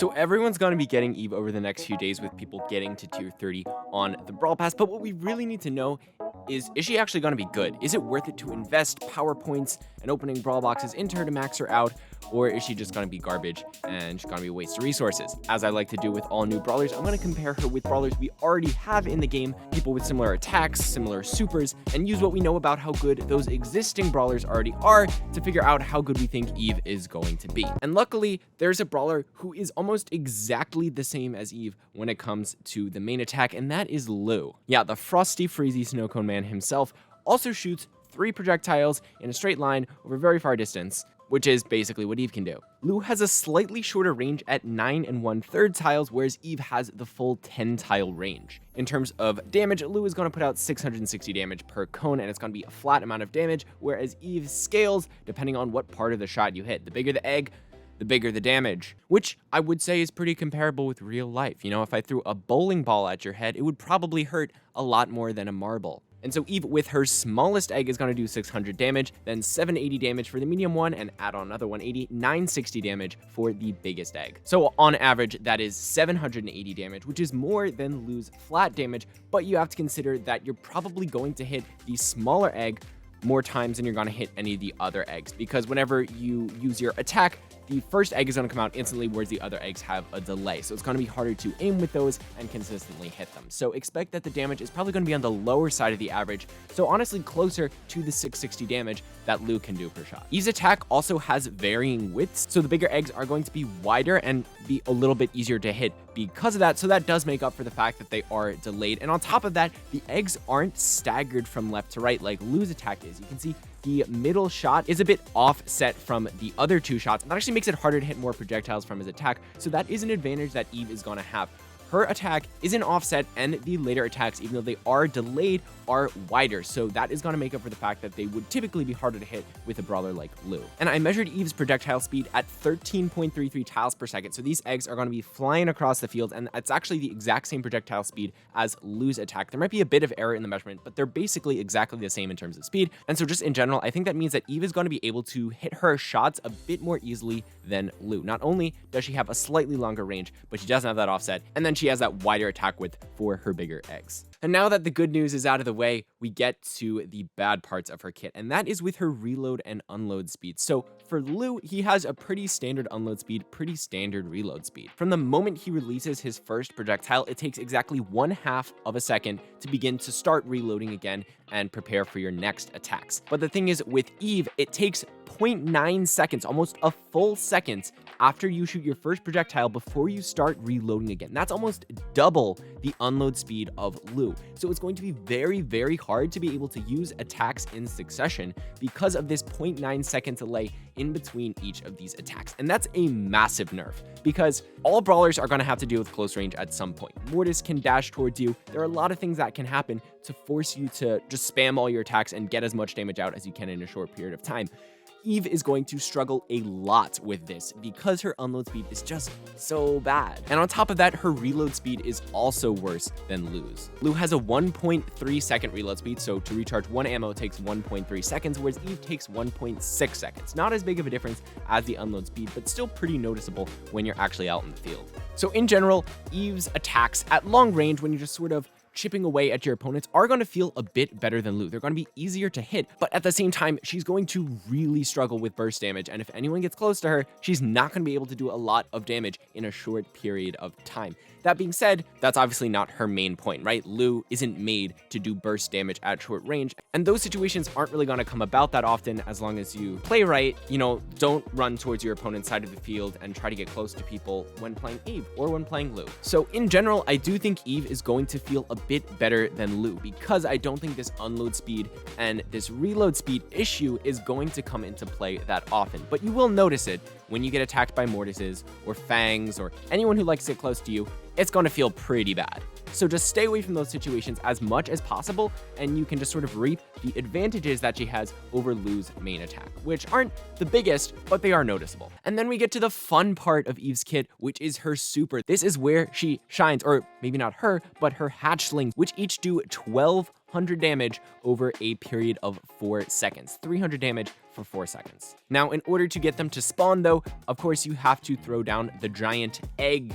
So everyone's going to be getting Eve over the next few days with people getting to tier 30 on the Brawl Pass, but what we really need to know is she actually going to be good? Is it worth it to invest power points and opening Brawl boxes into her to max her out, or is she just going to be garbage and she's going to be a waste of resources? As I like to do with all new brawlers, I'm going to compare her with brawlers we already have in the game, people with similar attacks, similar supers, and use what we know about how good those existing brawlers already are to figure out how good we think Eve is going to be. And luckily, there's a brawler who is almost exactly the same as Eve when it comes to the main attack, and that is Lou. Yeah, the frosty, freezy snow cone man himself also shoots 3 projectiles in a straight line over very far distance, which is basically what Eve can do. Lou has a slightly shorter range at 9 1/3 tiles, whereas Eve has the full 10 tile range. In terms of damage, Lou is going to put out 660 damage per cone, and it's going to be a flat amount of damage, whereas Eve scales depending on what part of the shot you hit. The bigger the egg, the bigger the damage, which I would say is pretty comparable with real life. You know, if I threw a bowling ball at your head, it would probably hurt a lot more than a marble. And so Eve, with her smallest egg, is going to do 600 damage, then 780 damage for the medium one, and add on another 180, 960 damage for the biggest egg. So on average, that is 780 damage, which is more than Lou's flat damage, but you have to consider that you're probably going to hit the smaller egg more times than you're going to hit any of the other eggs, because whenever you use your attack, the first egg is going to come out instantly, whereas the other eggs have a delay. So it's going to be harder to aim with those and consistently hit them. So expect that the damage is probably going to be on the lower side of the average. So honestly, closer to the 660 damage that Lou can do per shot. Eve's attack also has varying widths. So the bigger eggs are going to be wider and be a little bit easier to hit because of that. So that does make up for the fact that they are delayed. And on top of that, the eggs aren't staggered from left to right like Lou's attack is. You can see the middle shot is a bit offset from the other 2 shots. That actually makes it harder to hit more projectiles from his attack. So that is an advantage that Eve is going to have. Her attack isn't offset, and the later attacks, even though they are delayed, are wider. So that is going to make up for the fact that they would typically be harder to hit with a brawler like Lou. And I measured Eve's projectile speed at 13.33 tiles per second. So these eggs are going to be flying across the field, and it's actually the exact same projectile speed as Lou's attack. There might be a bit of error in the measurement, but they're basically exactly the same in terms of speed. And so just in general, I think that means that Eve is going to be able to hit her shots a bit more easily than Lou. Not only does she have a slightly longer range, but she doesn't have that offset, and then she has that wider attack width for her bigger eggs. And now that the good news is out of the way, we get to the bad parts of her kit, and that is with her reload and unload speed. So for Lou, he has a pretty standard unload speed, pretty standard reload speed. From the moment he releases his first projectile, it takes exactly 1/2 of a second to begin to start reloading again and prepare for your next attacks. But the thing is, with Eve, it takes 0.9 seconds, almost a full second after you shoot your first projectile before you start reloading again. That's almost double the unload speed of Lou. So it's going to be very, very hard to be able to use attacks in succession because of this 0.9 second delay in between each of these attacks. And that's a massive nerf because all brawlers are going to have to deal with close range at some point. Mortis can dash towards you. There are a lot of things that can happen to force you to just spam all your attacks and get as much damage out as you can in a short period of time. Eve is going to struggle a lot with this because her unload speed is just so bad. And on top of that, her reload speed is also worse than Lou's. Lou has a 1.3 second reload speed, so to recharge 1 ammo takes 1.3 seconds, whereas Eve takes 1.6 seconds. Not as big of a difference as the unload speed, but still pretty noticeable when you're actually out in the field. So in general, Eve's attacks at long range, when you're just sort of chipping away at your opponents, are going to feel a bit better than Lou. They're going to be easier to hit, but at the same time, she's going to really struggle with burst damage, and if anyone gets close to her, she's not going to be able to do a lot of damage in a short period of time. That being said, that's obviously not her main point, right? Lou isn't made to do burst damage at short range, and those situations aren't really going to come about that often as long as you play right. You know, don't run towards your opponent's side of the field and try to get close to people when playing Eve or when playing Lou. So in general, I do think Eve is going to feel a bit better than Lou because I don't think this unload speed and this reload speed issue is going to come into play that often, but you will notice it when you get attacked by Mortises or Fangs or anyone who likes to get close to you. It's going to feel pretty bad. So just stay away from those situations as much as possible, and you can just sort of reap the advantages that she has over Lou's main attack, which aren't the biggest, but they are noticeable. And then we get to the fun part of Eve's kit, which is her super. This is where she shines, or maybe not her, but her hatchlings, which each do 12 300 damage over a period of 4 seconds. 300 damage for 4 seconds. Now, in order to get them to spawn, though, of course, you have to throw down the giant egg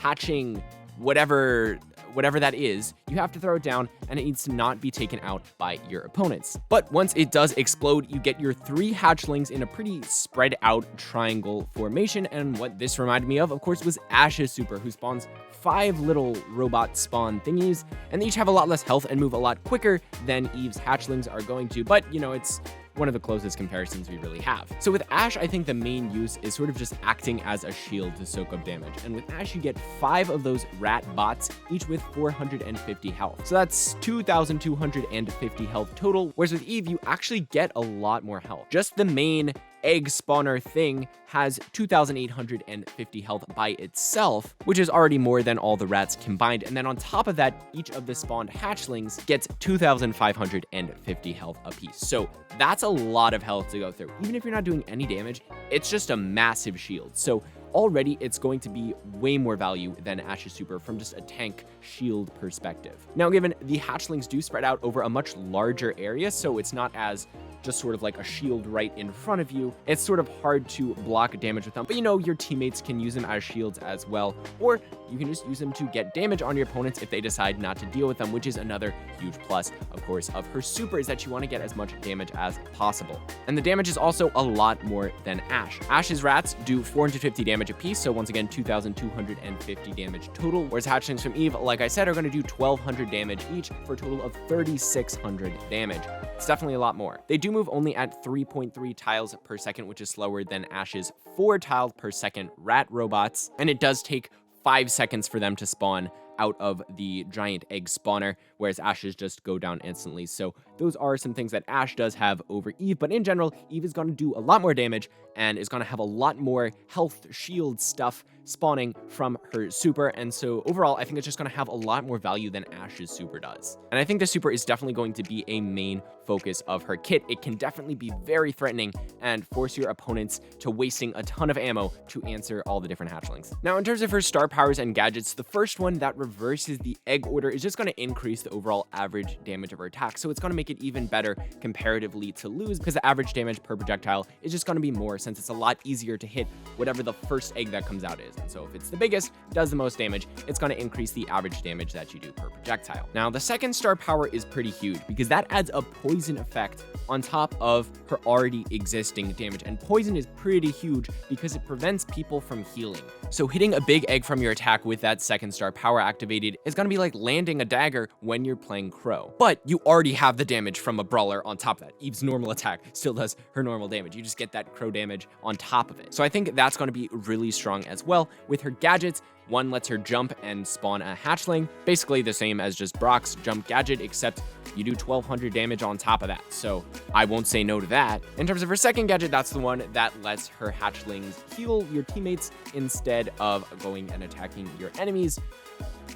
hatching whatever that is. You have to throw it down, and it needs to not be taken out by your opponents. But once it does explode, you get your 3 hatchlings in a pretty spread out triangle formation. And what this reminded me of course, was Ash's super, who spawns 5 little robot spawn thingies, and they each have a lot less health and move a lot quicker than Eve's hatchlings are going to. But, you know, it's one of the closest comparisons we really have. So with Ash, I think the main use is sort of just acting as a shield to soak up damage. And with Ash, you get 5 of those rat bots, each with 450 health. So that's 2,250 health total. Whereas with Eve, you actually get a lot more health. Just the main egg spawner thing has 2,850 health by itself, which is already more than all the rats combined. And then on top of that, each of the spawned hatchlings gets 2,550 health apiece. So that's a lot of health to go through. Even if you're not doing any damage, it's just a massive shield. So already it's going to be way more value than Ash's super from just a tank shield perspective. Now, given the hatchlings do spread out over a much larger area, so it's not as just sort of like a shield right in front of you, it's sort of hard to block damage with them. But you know, your teammates can use them as shields as well, or you can just use them to get damage on your opponents if they decide not to deal with them, which is another huge plus, of course, of her super, is that you want to get as much damage as possible. And the damage is also a lot more than Ash. Ash's rats do 450 damage apiece, so once again, 2,250 damage total, whereas hatchlings from Eve, like I said, are going to do 1,200 damage each for a total of 3,600 damage. It's definitely a lot more. They do move only at 3.3 tiles per second, which is slower than Ash's 4 tiles per second rat robots, and it does take 5 seconds for them to spawn out of the giant egg spawner, whereas Ash's just go down instantly. So those are some things that Ash does have over Eve, but in general, Eve is going to do a lot more damage and is going to have a lot more health shield stuff spawning from her super. And so overall, I think it's just going to have a lot more value than Ash's super does. And I think the super is definitely going to be a main focus of her kit. It can definitely be very threatening and force your opponents to wasting a ton of ammo to answer all the different hatchlings. Now, in terms of her star powers and gadgets, the first one that reverses the egg order is just going to increase the overall average damage of her attack. So it's going to make it even better comparatively to lose, because the average damage per projectile is just going to be more, since it's a lot easier to hit whatever the first egg that comes out is. And so if it's the biggest, does the most damage, it's going to increase the average damage that you do per projectile. Now, the second star power is pretty huge, because that adds a poison effect on top of her already existing damage. And poison is pretty huge because it prevents people from healing. So hitting a big egg from your attack with that second star power activated is going to be like landing a dagger when you're playing Crow. But you already have the damage from a Brawler on top of that. Eve's normal attack still does her normal damage. You just get that Crow damage on top of it. So I think that's going to be really strong as well. With her gadgets, one lets her jump and spawn a hatchling, basically the same as just Brock's jump gadget, except you do 1,200 damage on top of that. So I won't say no to that. In terms of her second gadget, that's the one that lets her hatchlings heal your teammates instead of going and attacking your enemies.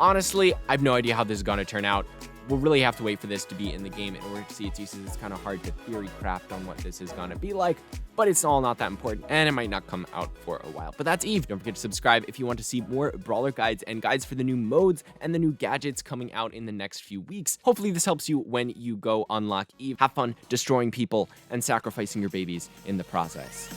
Honestly, I have no idea how this is going to turn out. We'll really have to wait for this to be in the game in order to see its uses. It's kind of hard to theory craft on what this is going to be like, but it's all not that important, and it might not come out for a while. But that's Eve. Don't forget to subscribe if you want to see more Brawler guides and guides for the new modes and the new gadgets coming out in the next few weeks. Hopefully this helps you when you go unlock Eve. Have fun destroying people and sacrificing your babies in the process.